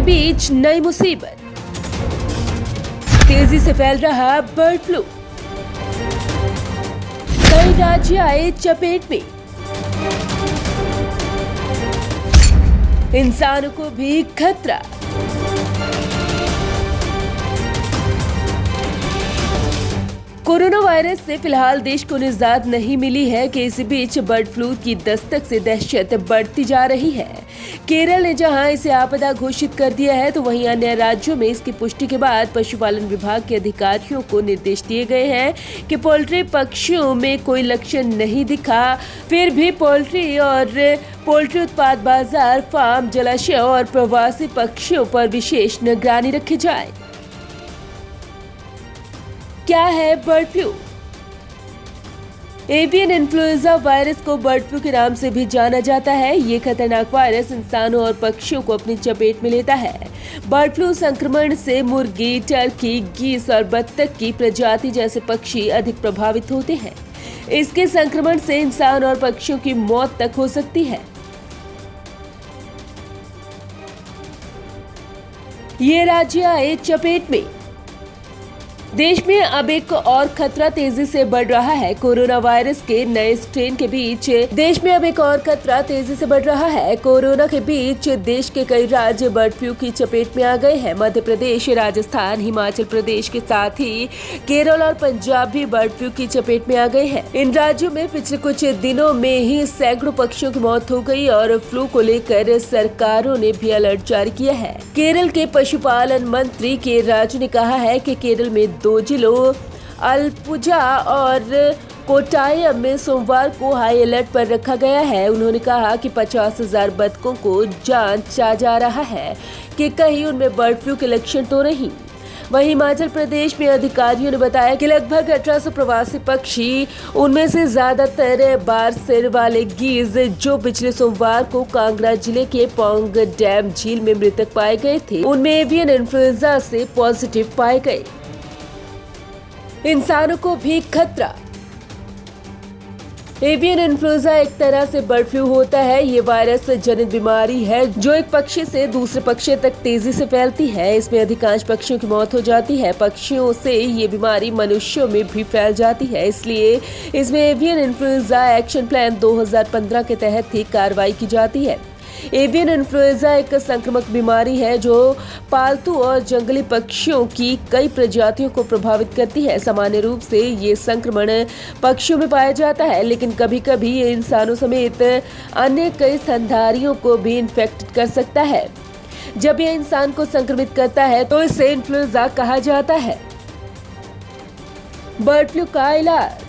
के बीच नई मुसीबत, तेजी से फैल रहा बर्ड फ्लू, कई राज्य आए चपेट में, इंसानों को भी खतरा। कोरोना वायरस से फिलहाल देश को निजात नहीं मिली है कि इसी बीच बर्ड फ्लू की दस्तक से दहशत बढ़ती जा रही है। केरल ने जहां इसे आपदा घोषित कर दिया है, तो वहीं अन्य राज्यों में इसकी पुष्टि के बाद पशुपालन विभाग के अधिकारियों को निर्देश दिए गए हैं कि पोल्ट्री पक्षियों में कोई लक्षण नहीं दिखा, फिर भी पोल्ट्री और पोल्ट्री उत्पाद बाजार, फार्म, जलाशय और प्रवासी पक्षियों पर विशेष निगरानी रखी जाए। क्या है bird flu? Avian influenza virus को बर्ड फ्लू के नाम से भी जाना जाता है। ये खतरनाक वायरस इंसानों और पक्षियों को अपनी चपेट में लेता है। बर्ड फ्लू संक्रमण से मुर्गी, टर्की, गीस और बत्तख की प्रजाति जैसे पक्षी अधिक प्रभावित होते हैं। इसके संक्रमण से इंसान और पक्षियों की मौत तक हो सकती है। ये राज्य आए चपेट में। देश में अब एक और खतरा तेजी से बढ़ रहा है। कोरोना वायरस के नए स्ट्रेन के बीच देश में अब एक और खतरा तेजी से बढ़ रहा है। कोरोना के बीच देश के कई राज्य बर्ड फ्लू की चपेट में आ गए हैं। मध्य प्रदेश, राजस्थान, हिमाचल प्रदेश के साथ ही केरल और पंजाब भी बर्ड फ्लू की चपेट में आ गए हैं। इन राज्यों में पिछले कुछ दिनों में ही सैकड़ों पक्षियों की मौत हो गई और फ्लू को लेकर सरकारों ने भी अलर्ट जारी किया है। केरल के पशुपालन मंत्री के राजू ने कहा है कि केरल में 2 जिलों अलपुजा और कोट्टायम में सोमवार को हाई अलर्ट पर रखा गया है। उन्होंने कहा कि 50,000 बतखों को जांचा जा रहा है कि कहीं उनमें बर्ड फ्लू के लक्षण तो नहीं। वहीं हिमाचल प्रदेश में अधिकारियों ने बताया कि लगभग 1800 प्रवासी पक्षी, उनमें से ज्यादातर बार सिर वाले गीज, जो पिछले सोमवार को कांगड़ा जिले के पौंग डैम झील में मृतक पाए गए थे, उनमें एवियन इन्फ्लुएंजा से पॉजिटिव पाए गए। इंसानों को भी खतरा। एवियन इन्फ्लुएंजा एक तरह से बर्ड फ्लू होता है। ये वायरस जनित बीमारी है जो एक पक्षी से दूसरे पक्षी तक तेजी से फैलती है। इसमें अधिकांश पक्षियों की मौत हो जाती है। पक्षियों से ये बीमारी मनुष्यों में भी फैल जाती है। इसलिए इसमें एवियन इन्फ्लुएंजा एक्शन प्लान 2015 के तहत ही कार्रवाई की जाती है। एवियन इन्फ्लुएंजा एक संक्रामक बीमारी है जो पालतू और जंगली पक्षियों की कई प्रजातियों को प्रभावित करती है। सामान्य रूप से ये संक्रमण पक्षियों में पाया जाता है, लेकिन कभी कभी ये इंसानों समेत अन्य कई स्तनधारियों को भी इन्फेक्ट कर सकता है। जब यह इंसान को संक्रमित करता है तो इसे इन्फ्लुएंजा कहा जाता है। बर्ड फ्लू का इलाज।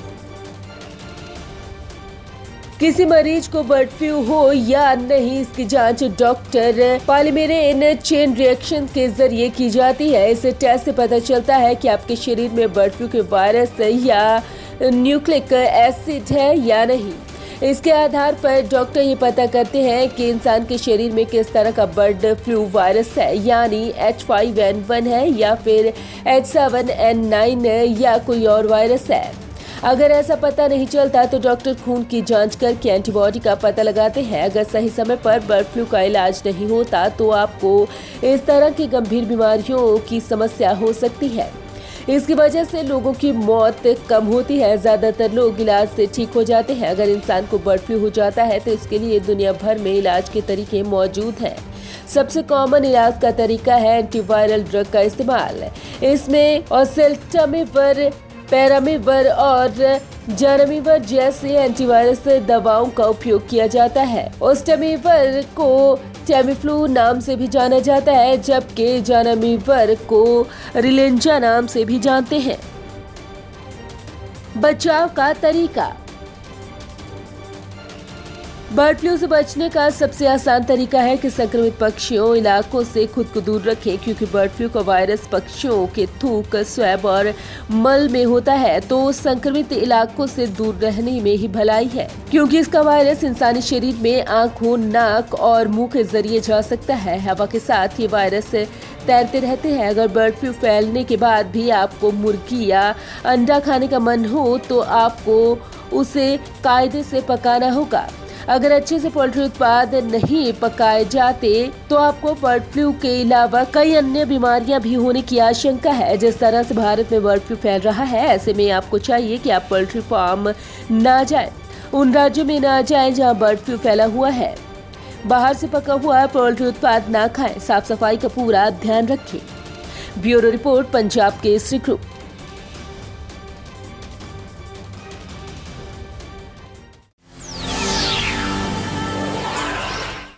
किसी मरीज को बर्ड फ्लू हो या नहीं, इसकी जांच डॉक्टर पॉलीमरेज चेन रिएक्शन के जरिए की जाती है। इस टेस्ट से पता चलता है कि आपके शरीर में बर्ड फ्लू के वायरस या न्यूक्लिक एसिड है या नहीं। इसके आधार पर डॉक्टर ये पता करते हैं कि इंसान के शरीर में किस तरह का बर्ड फ्लू वायरस है, यानी H5N1 है या फिर H7N9 या कोई और वायरस है। अगर ऐसा पता नहीं चलता तो डॉक्टर खून की जांच करके एंटीबॉडी का पता लगाते हैं। अगर सही समय पर बर्ड फ्लू का इलाज नहीं होता तो आपको इस तरह की गंभीर बीमारियों की समस्या हो सकती है। इसकी वजह से लोगों की मौत कम होती है। ज्यादातर लोग इलाज से ठीक हो जाते हैं। अगर इंसान को बर्ड फ्लू हो जाता है तो इसके लिए दुनिया भर में इलाज के तरीके मौजूद हैं। सबसे कॉमन इलाज का तरीका है एंटीवायरल ड्रग का इस्तेमाल। इसमें ओसेल्टामिवर, पैरामीवर और जारामीवर जैसे एंटीवायरस दवाओं का उपयोग किया जाता है। ओस्टामीवर को टेमीफ्लू नाम से भी जाना जाता है, जबकि जारामीवर को रिलेंजा नाम से भी जानते हैं। बचाव का तरीका। बर्ड फ्लू से बचने का सबसे आसान तरीका है कि संक्रमित पक्षियों इलाकों से खुद को दूर रखें, क्योंकि बर्ड फ्लू का वायरस पक्षियों के थूक, स्वैब और मल में होता है, तो संक्रमित इलाकों से दूर रहने में ही भलाई है, क्योंकि इसका वायरस इंसानी शरीर में आंखों, नाक और मुंह के जरिए जा सकता है। हवा के साथ ये वायरस तैरते रहते हैं। अगर बर्ड फ्लू फैलने के बाद भी आपको मुर्गी या अंडा खाने का मन हो तो आपको उसे कायदे से पकाना होगा। अगर अच्छे से पोल्ट्री उत्पाद नहीं पकाए जाते तो आपको बर्ड फ्लू के अलावा कई अन्य बीमारियां भी होने की आशंका है। जिस तरह से भारत में बर्ड फ्लू फैल रहा है, ऐसे में आपको चाहिए कि आप पोल्ट्री फार्म ना जाएं, उन राज्यों में ना जाएं जहां बर्ड फ्लू फैला हुआ है। बाहर से पका हुआ पोल्ट्री उत्पाद ना खाएं, साफ सफाई का पूरा ध्यान रखें। Bureau report, Punjab Kesari group.